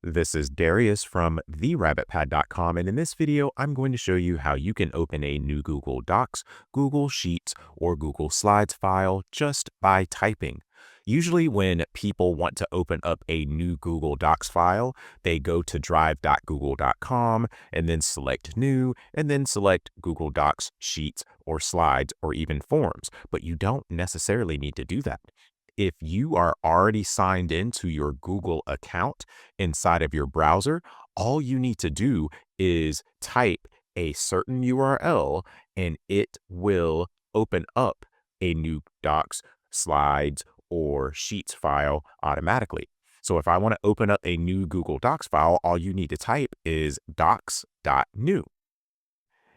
This is Darius from therabbitpad.com, and in this video, I'm going to show you how you can open a new Google Docs, Google Sheets, or Google Slides file just by typing. Usually when people want to open up a new Google Docs file, they go to drive.google.com and then select New, and then select Google Docs, Sheets, or Slides, or even Forms, but you don't necessarily need to do that. If you are already signed into your Google account inside of your browser, all you need to do is type a certain URL and it will open up a new Docs, Slides, or Sheets file automatically. So if I want to open up a new Google Docs file, all you need to type is docs.new.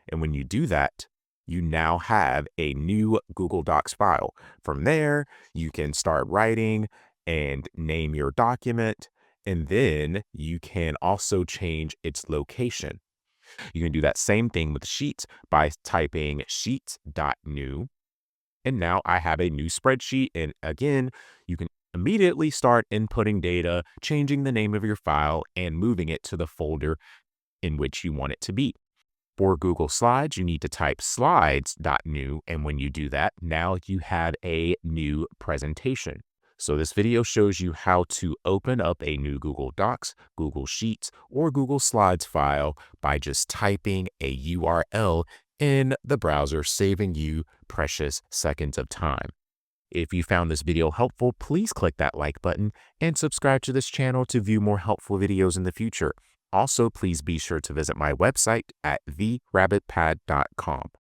And when you do that, you now have a new Google Docs file. From there, you can start writing and name your document, and then you can also change its location. You can do that same thing with Sheets by typing sheets.new. And now I have a new spreadsheet. And again, you can immediately start inputting data, changing the name of your file, and moving it to the folder in which you want it to be. For Google Slides, you need to type slides.new, and when you do that, now you have a new presentation. So this video shows you how to open up a new Google Docs, Google Sheets, or Google Slides file by just typing a URL in the browser, saving you precious seconds of time. If you found this video helpful, please click that like button and subscribe to this channel to view more helpful videos in the future. Also, please be sure to visit my website at therabbitpad.com.